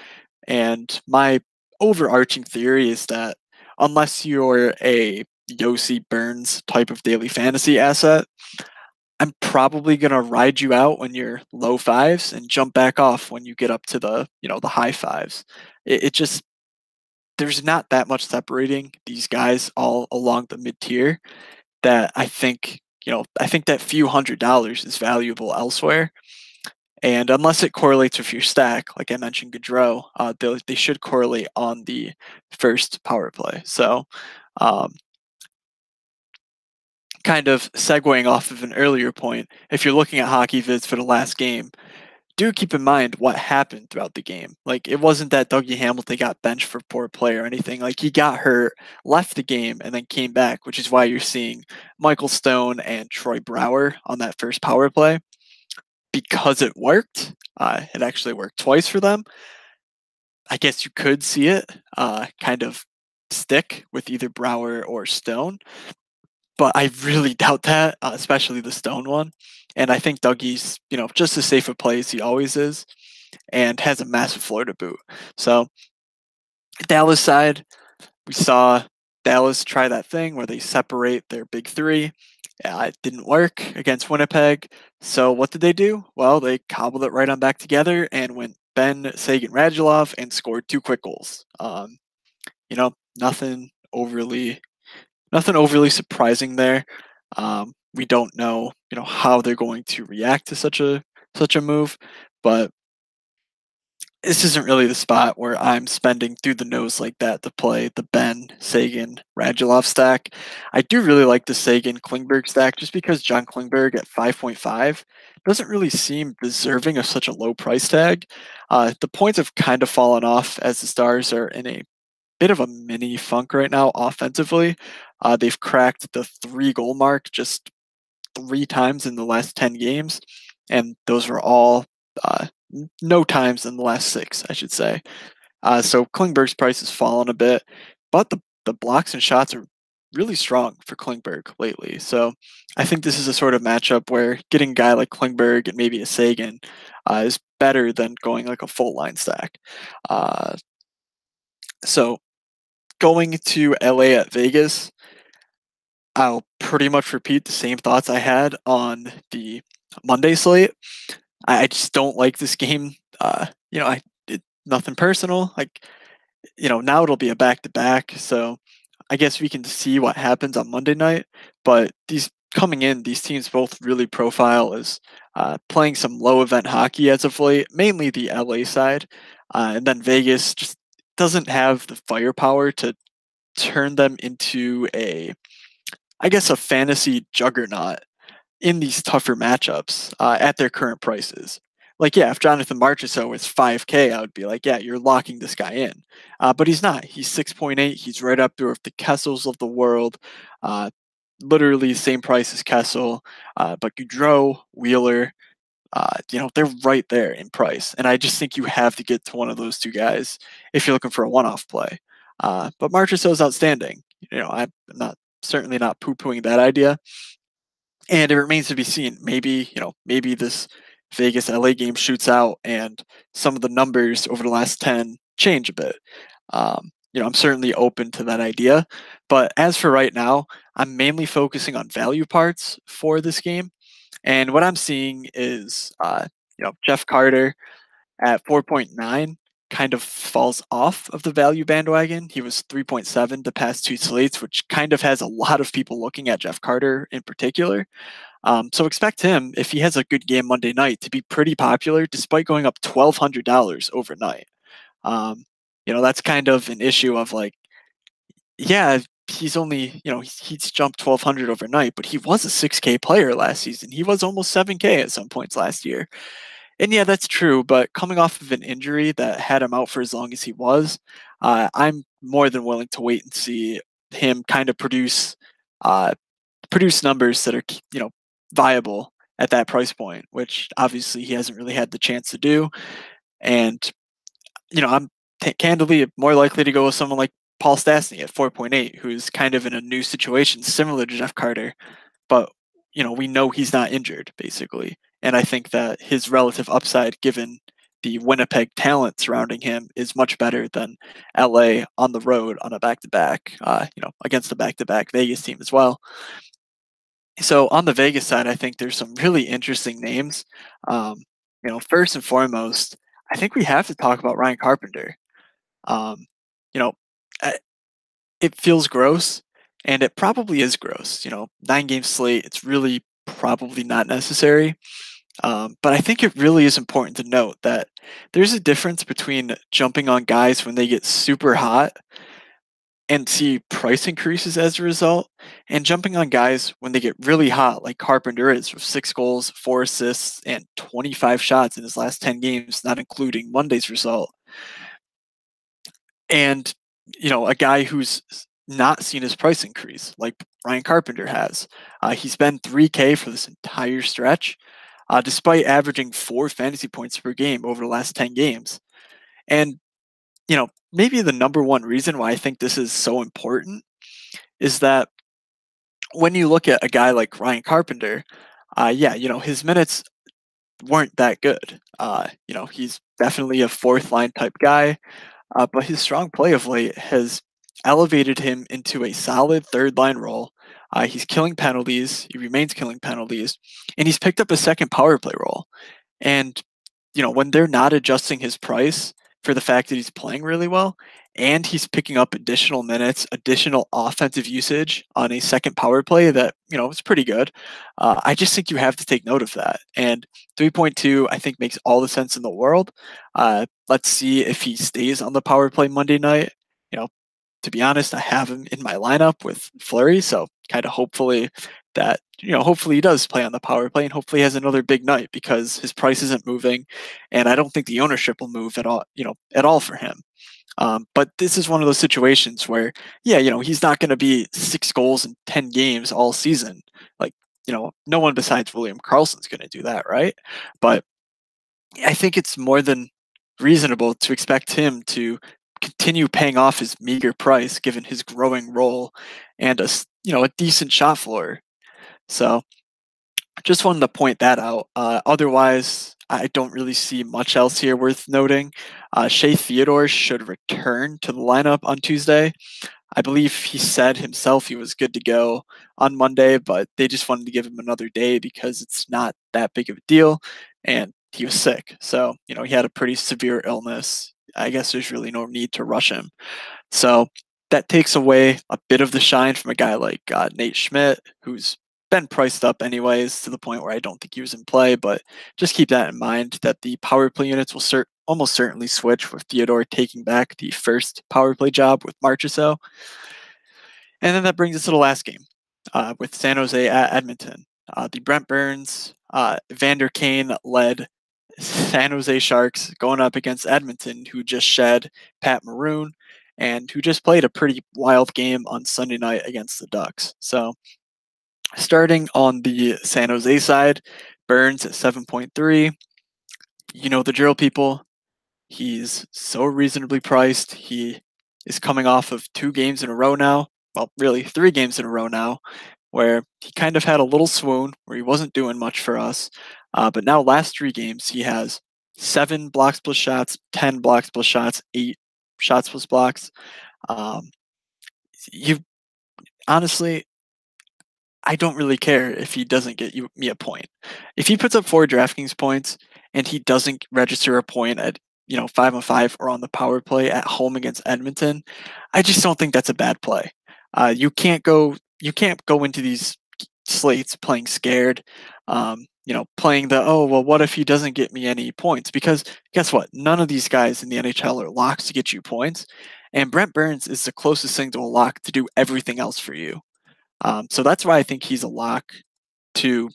Speaker 1: And my overarching theory is that unless you're a Yossi Burns type of daily fantasy asset, I'm probably going to ride you out when you're low fives and jump back off when you get up to the high fives. It just, there's not that much separating these guys all along the mid tier that I think that few $100s is valuable elsewhere. And unless it correlates with your stack, like I mentioned, Gaudreau, they should correlate on the first power play. So, um, kind of segueing off of an earlier point, if you're looking at hockey vids for the last game, do keep in mind what happened throughout the game. Like, it wasn't that Dougie Hamilton got benched for poor play or anything. Like, he got hurt, left the game, and then came back, which is why you're seeing Michael Stone and Troy Brouwer on that first power play. Because it worked, it actually worked twice for them. I guess you could see it kind of stick with either Brouwer or Stone, but I really doubt that, especially the Stone one. And I think Dougie's, just as safe a play as he always is, and has a massive floor to boot. So Dallas side, we saw Dallas try that thing where they separate their big three. It didn't work against Winnipeg. So what did they do? Well, they cobbled it right on back together and went Benn, Seguin, Radulov and scored 2 quick goals. You know, nothing overly nothing overly surprising there. We don't know, how they're going to react to such a move, but this isn't really the spot where I'm spending through the nose like that to play the Benn, Seguin, Radulov stack. I do really like the Seguin Klingberg stack just because John Klingberg at 5.5 doesn't really seem deserving of such a low price tag. The points have kind of fallen off as the Stars are in a bit of a mini funk right now offensively. They've cracked the 3 goal mark just 3 times in the last 10 games, and those were all uh, no times in the last 6, I should say. So Klingberg's price has fallen a bit, but the blocks and shots are really strong for Klingberg lately. So I think this is a sort of matchup where getting a guy like Klingberg and maybe a Seguin is better than going like a full line stack. So going to LA at Vegas, I'll pretty much repeat the same thoughts I had on the Monday slate. I just don't like this game. Nothing personal. Like, now it'll be a back to back, so I guess we can see what happens on Monday night. But these teams both really profile as playing some low event hockey as of late, mainly the LA side, and then Vegas just doesn't have the firepower to turn them into a fantasy juggernaut in these tougher matchups at their current prices. Like, yeah, if Jonathan Marchessault was 5K, I would be like, yeah, you're locking this guy in. But he's not. He's 6.8. He's right up there with the Kessels of the world. Literally the same price as Kessel. But Gaudreau, Wheeler, they're right there in price. And I just think you have to get to one of those 2 guys if you're looking for a one-off play. But Marchessault is outstanding. I'm certainly not poo-pooing that idea. And it remains to be seen. Maybe this Vegas LA game shoots out and some of the numbers over the last 10 change a bit. I'm certainly open to that idea. But as for right now, I'm mainly focusing on value parts for this game. And what I'm seeing is, Jeff Carter at 4.9 kind of falls off of the value bandwagon. He was 3.7 the past two slates, which kind of has a lot of people looking at Jeff Carter in particular. So expect him, if he has a good game Monday night, to be pretty popular despite going up $1,200 overnight. That's kind of an issue of like, yeah, he's only, he's jumped 1,200 overnight, but he was a 6K player last season. He was almost 7K at some points last year. And yeah, that's true. But coming off of an injury that had him out for as long as he was, I'm more than willing to wait and see him kind of produce numbers that are, viable at that price point, which obviously he hasn't really had the chance to do. And I'm candidly more likely to go with someone like Paul Stastny at 4.8, who's kind of in a new situation similar to Jeff Carter, but we know he's not injured basically. And I think that his relative upside, given the Winnipeg talent surrounding him, is much better than LA on the road on a back-to-back, against a back-to-back Vegas team as well. So on the Vegas side, I think there's some really interesting names. First and foremost, I think we have to talk about Ryan Carpenter. Um, you know, it feels gross, and it probably is gross. 9-game slate, it's really probably not necessary. But I think it really is important to note that there's a difference between jumping on guys when they get super hot and see price increases as a result, and jumping on guys when they get really hot, like Carpenter is, with 6 goals, 4 assists, and 25 shots in his last 10 games, not including Monday's result. And, a guy who's not seen his price increase, like Ryan Carpenter has. He's been 3K for this entire stretch, despite averaging 4 fantasy points per game over the last 10 games. And, maybe the number one reason why I think this is so important is that when you look at a guy like Ryan Carpenter, his minutes weren't that good. He's definitely a fourth line type guy, but his strong play of late has elevated him into a solid third line role. He's killing penalties. He remains killing penalties, and he's picked up a second power play role. And when they're not adjusting his price for the fact that he's playing really well, and he's picking up additional minutes, additional offensive usage on a second power play that, is pretty good. I just think you have to take note of that. And 3.2, I think, makes all the sense in the world. Let's see if he stays on the power play Monday night. To be honest, I have him in my lineup with Fleury, so kind of hopefully he does play on the power play, and hopefully he has another big night, because his price isn't moving, and I don't think the ownership will move at all for him. But this is one of those situations where, he's not going to be 6 goals in 10 games all season. Like, no one besides William Karlsson's going to do that, right? But I think it's more than reasonable to expect him to continue paying off his meager price, given his growing role and a decent shot floor. So just wanted to point that out. Otherwise, I don't really see much else here worth noting. Shea Theodore should return to the lineup on Tuesday. I believe he said himself he was good to go on Monday, but they just wanted to give him another day because it's not that big of a deal, and he was sick. So, he had a pretty severe illness. I guess there's really no need to rush him. So that takes away a bit of the shine from a guy like Nate Schmidt, who's been priced up anyways, to the point where I don't think he was in play. But just keep that in mind, that the power play units will almost certainly switch, with Theodore taking back the first power play job with Marchessault. And then that brings us to the last game, with San Jose at Edmonton. The Brent Burns, Vander Kane led San Jose Sharks going up against Edmonton, who just shed Pat Maroon and who just played a pretty wild game on Sunday night against the Ducks. So starting on the San Jose side, Burns at 7.3. The drill, people. He's so reasonably priced. He is coming off of 2 games in a row now. Well, really 3 games in a row now, where he kind of had a little swoon, where he wasn't doing much for us. But now, last 3 games, he has 7 blocks plus shots, 10 blocks plus shots, 8 shots plus blocks. Honestly, I don't really care if he doesn't get me a point. If he puts up 4 DraftKings points and he doesn't register a point at 5-on-5 or on the power play at home against Edmonton, I just don't think that's a bad play. You can't go into these slates playing scared, playing the, oh, well, what if he doesn't get me any points? Because guess what? None of these guys in the NHL are locks to get you points. And Brent Burns is the closest thing to a lock to do everything else for you. So that's why I think he's a lock to,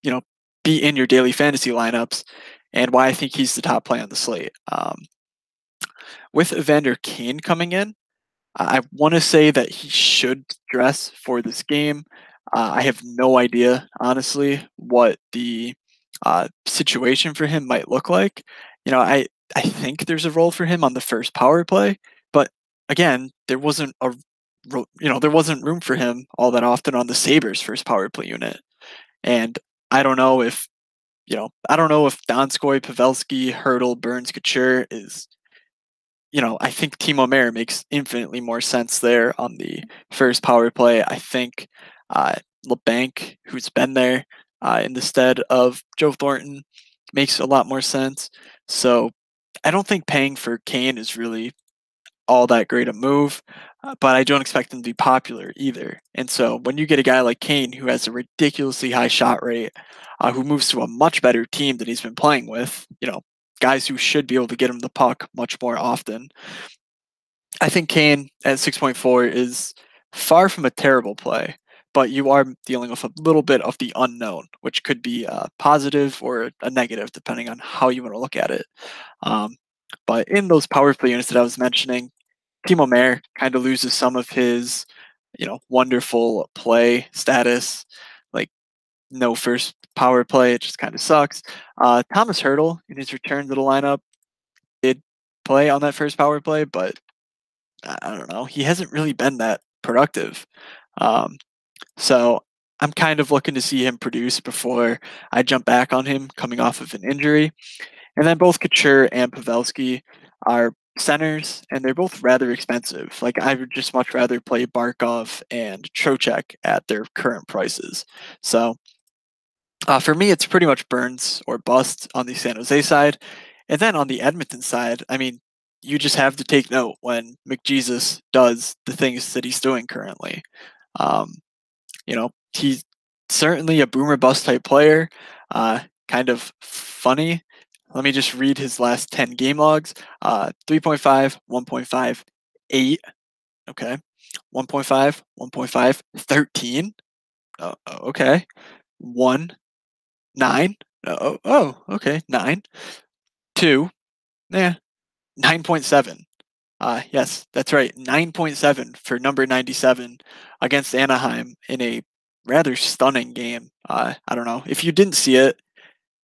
Speaker 1: you know, be in your daily fantasy lineups, and why I think he's the top play on the slate. With Evander Kane coming in, I want to say that he should dress for this game. I have no idea, honestly, what the situation for him might look like. I think there's a role for him on the first power play, but again, there wasn't room for him all that often on the Sabres' first power play unit, and I don't know if Donskoy, Pavelski, Hurdle, Burns, Couture is. I think Timo Meier makes infinitely more sense there on the first power play. I think LeBanc, who's been there in the stead of Joe Thornton, makes a lot more sense. So I don't think paying for Kane is really all that great a move, but I don't expect him to be popular either. And so when you get a guy like Kane who has a ridiculously high shot rate, who moves to a much better team than he's been playing with, guys who should be able to get him the puck much more often, I think Kane at 6.4 is far from a terrible play, but you are dealing with a little bit of the unknown, which could be a positive or a negative, depending on how you want to look at it. But in those power play units that I was mentioning, Timo Meier kind of loses some of his, wonderful play status, like no first power play. It just kind of sucks. Thomas Hurdle, in his return to the lineup, did play on that first power play, but I don't know. He hasn't really been that productive. So I'm kind of looking to see him produce before I jump back on him coming off of an injury. And then both Couture and Pavelski are centers, and they're both rather expensive. Like, I would just much rather play Barkov and Trocheck at their current prices. So for me, it's pretty much Burns or bust on the San Jose side. And then on the Edmonton side, I mean, you just have to take note when McJesus does the things that he's doing currently. He's certainly a boomer bust type player, kind of funny. Let me just read his last 10 game logs. 3.5, 1.5, 8. Okay. 1.5, 1.5, 13. Okay. 1, 9. Okay. 9. 2. Yeah. 9.7. Yes, that's right. 9.7 for number 97 against Anaheim in a rather stunning game. I don't know. If you didn't see it,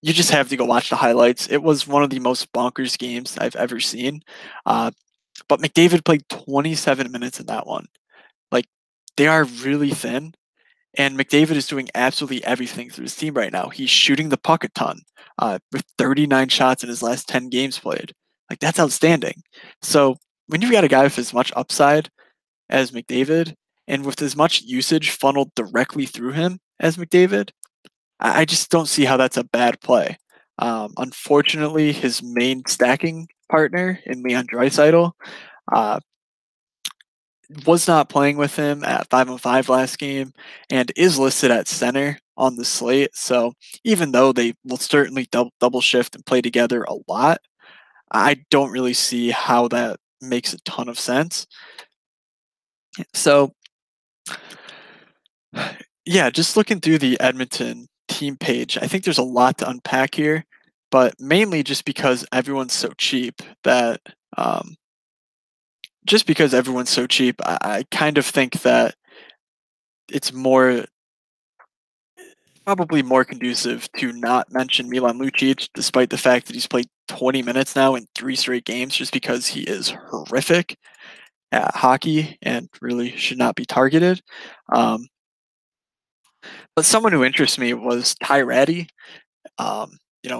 Speaker 1: you just have to go watch the highlights. It was one of the most bonkers games I've ever seen. But McDavid played 27 minutes in that one. Like, they are really thin, and McDavid is doing absolutely everything through his team right now. He's shooting the puck a ton, with 39 shots in his last 10 games played. Like, that's outstanding. So when you've got a guy with as much upside as McDavid, and with as much usage funneled directly through him as McDavid, I just don't see how that's a bad play. Unfortunately, his main stacking partner in Leon Draisaitl was not playing with him at 5-on-5 last game and is listed at center on the slate. So even though they will certainly double shift and play together a lot, I don't really see how that makes a ton of sense. So yeah, just looking through the Edmonton team page, I think there's a lot to unpack here, but mainly just because everyone's so cheap that I kind of think that it's probably more conducive to not mention Milan Lucic, despite the fact that he's played 20 minutes now in 3 straight games, just because he is horrific at hockey and really should not be targeted. But someone who interests me was Ty Rattie.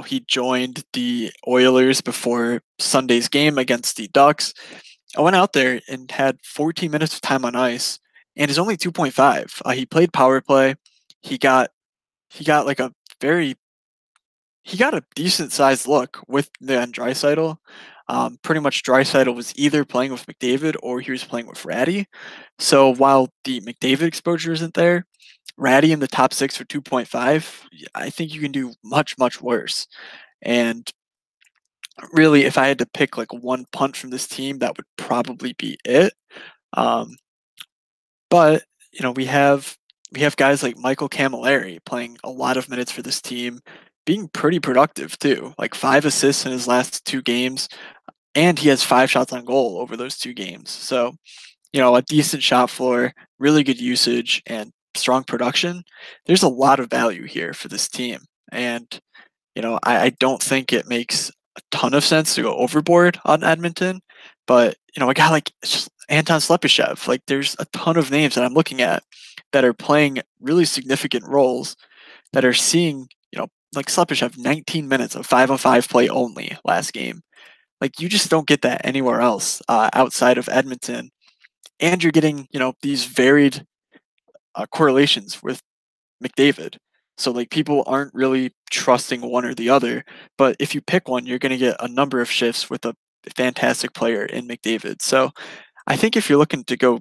Speaker 1: He joined the Oilers before Sunday's game against the Ducks. I went out there and had 14 minutes of time on ice, and is only 2.5. He played power play. He got like he got a decent sized look with the Draisaitl. pretty much Draisaitl was either playing with McDavid or he was playing with Ratty. So while the McDavid exposure isn't there, Ratty in the top six for 2.5, I think you can do much, much worse. And really, if I had to pick like one punt from this team, that would probably be it. Um, but we have guys like Michael Camilleri playing a lot of minutes for this team, being pretty productive too. Like 5 assists in his last 2 games, and he has 5 shots on goal over those 2 games. So a decent shot floor, really good usage, and strong production. There's a lot of value here for this team, and I don't think it makes a ton of sense to go overboard on Edmonton, but a guy like just Anton Slepyshev, like there's a ton of names that I'm looking at that are playing really significant roles that are seeing, like Slepyshev, 19 minutes of 5-on-5 play only last game. Like you just don't get that anywhere else outside of Edmonton, and you're getting these varied correlations with McDavid. So like people aren't really trusting one or the other, but if you pick one, you're going to get a number of shifts with a fantastic player in McDavid. So I think if you're looking to go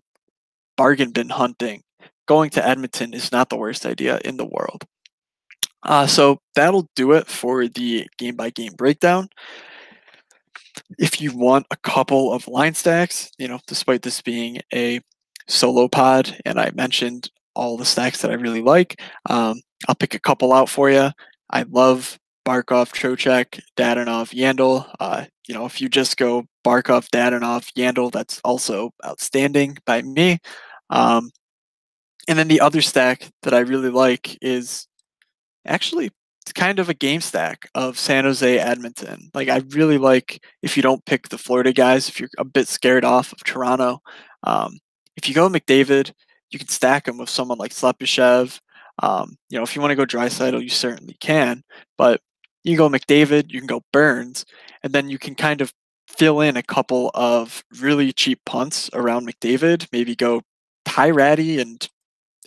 Speaker 1: bargain bin hunting, going to Edmonton is not the worst idea in the world. So that'll do it for the game by game breakdown. If you want a couple of line stacks, despite this being a solo pod, and I mentioned all the stacks that I really like, I'll pick a couple out for you. I love Barkov, Trocheck, Dadonov, Yandel. If you just go Barkov, Dadonov, Yandel, that's also outstanding by me. And then the other stack that I really like is actually it's kind of a game stack of San Jose, Edmonton. Like I really like if you don't pick the Florida guys, if you're a bit scared off of Toronto. If you go McDavid, you can stack him with someone like Slepyshev. If you want to go Draisaitl, you certainly can. But you can go McDavid, you can go Burns, and then you can kind of fill in a couple of really cheap punts around McDavid. Maybe go Ty Ratty and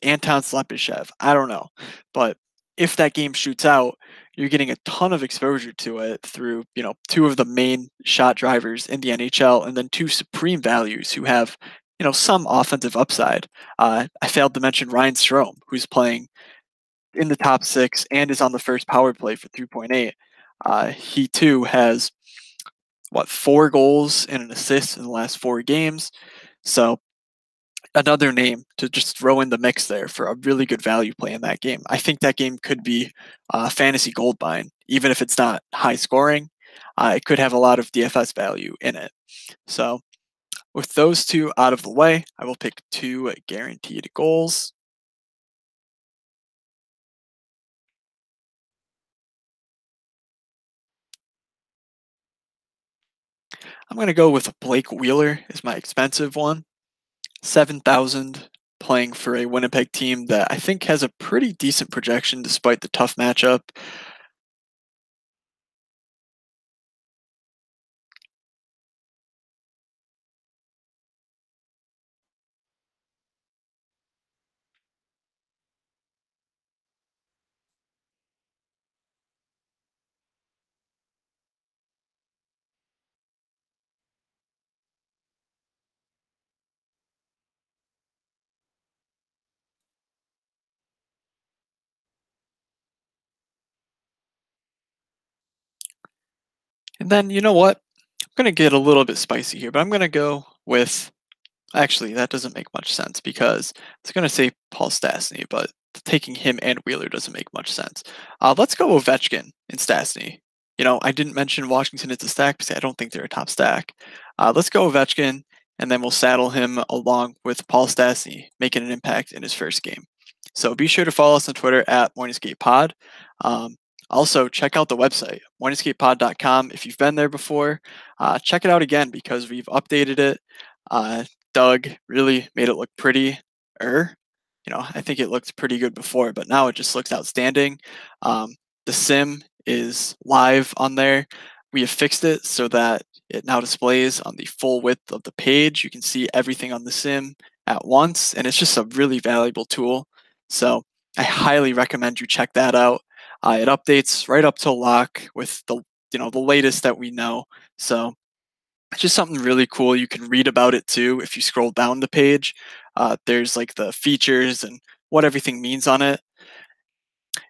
Speaker 1: Anton Slepyshev. I don't know. But if that game shoots out, you're getting a ton of exposure to it through, two of the main shot drivers in the NHL and then two supreme values who have, some offensive upside. I failed to mention Ryan Strome, who's playing in the top six and is on the first power play for 3.8. He too has 4 goals and an assist in the last 4 games. So another name to just throw in the mix there for a really good value play in that game. I think that game could be fantasy gold mine, even if it's not high scoring. It could have a lot of DFS value in it. So with those two out of the way, I will pick 2 guaranteed goals. I'm going to go with Blake Wheeler as my expensive one. 7,000 playing for a Winnipeg team that I think has a pretty decent projection despite the tough matchup. And then, you know what? I'm going to get a little bit spicy here, but I'm going to go with. Actually, that doesn't make much sense because it's going to say Paul Stastny, but taking him and Wheeler doesn't make much sense. Let's go Ovechkin and Stastny. I didn't mention Washington as a stack because I don't think they're a top stack. Let's go Ovechkin, and then we'll saddle him along with Paul Stastny, making an impact in his first game. So be sure to follow us on Twitter at MorningscapePod. Um, also, check out the website, morningscapepod.com. If you've been there before, check it out again because we've updated it. Doug really made it look pretty. I think it looked pretty good before, but now it just looks outstanding. The sim is live on there. We have fixed it so that it now displays on the full width of the page. You can see everything on the sim at once, and it's just a really valuable tool. So I highly recommend you check that out. It updates right up till lock with the latest that we know. So It's just something really cool. You can read about it too if you scroll down the page. There's like the features and what everything means on it.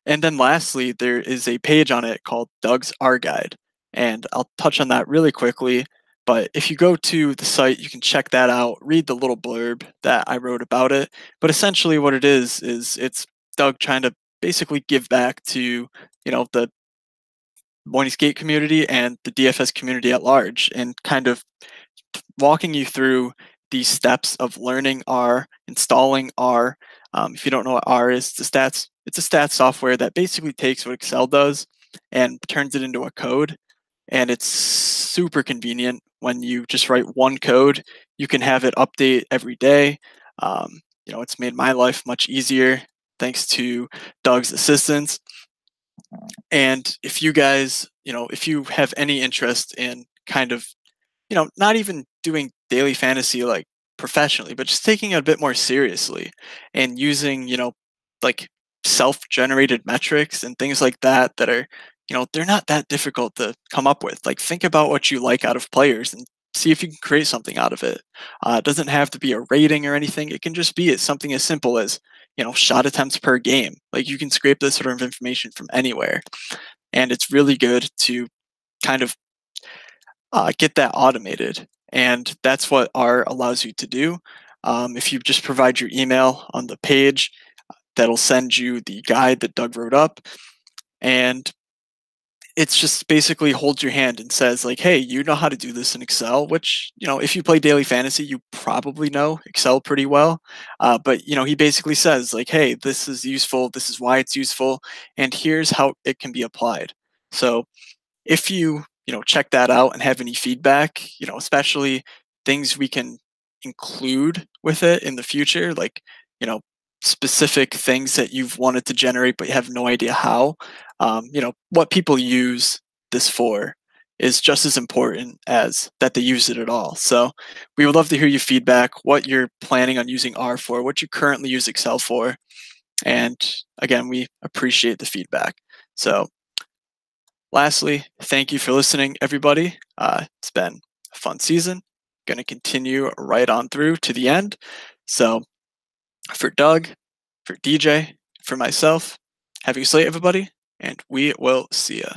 Speaker 1: And then lastly, there is a page on it called Doug's R Guide. And I'll touch on that really quickly. But if you go to the site, you can check that out, read the little blurb that I wrote about it. But essentially, what it is it's Doug trying to basically give back to, the Moines Gate community and the DFS community at large, and kind of walking you through the steps of learning R, installing R. If you don't know what R is, it's a stats software that basically takes what Excel does and turns it into a code. And it's super convenient. When you just write one code, you can have it update every day. It's made my life much easier thanks to Doug's assistance. And if you guys, if you have any interest in kind of, not even doing daily fantasy like professionally, but just taking it a bit more seriously and using, like self-generated metrics and things like that that are, they're not that difficult to come up with. Like think about what you like out of players and see if you can create something out of it. It doesn't have to be a rating or anything. It can just be something as simple as, shot attempts per game. Like you can scrape this sort of information from anywhere. And it's really good to kind of get that automated. And that's what R allows you to do. If you just provide your email on the page, that'll send you the guide that Doug wrote up. And it's just basically holds your hand and says, like, hey, you know how to do this in Excel, which, if you play daily fantasy, you probably know Excel pretty well. But, he basically says, like, hey, this is useful. This is why it's useful. And here's how it can be applied. So if you check that out and have any feedback, especially things we can include with it in the future, like you know specific things that you've wanted to generate but you have no idea how, what people use this for is just as important as that they use it at all. So we would love to hear your feedback, what you're planning on using R for, what you currently use Excel for. And again, we appreciate the feedback. So lastly, thank you for listening, everybody. It's been a fun season. Going to continue right on through to the end. So, for Doug, for DJ, for myself, have a good slate, everybody, and we will see ya.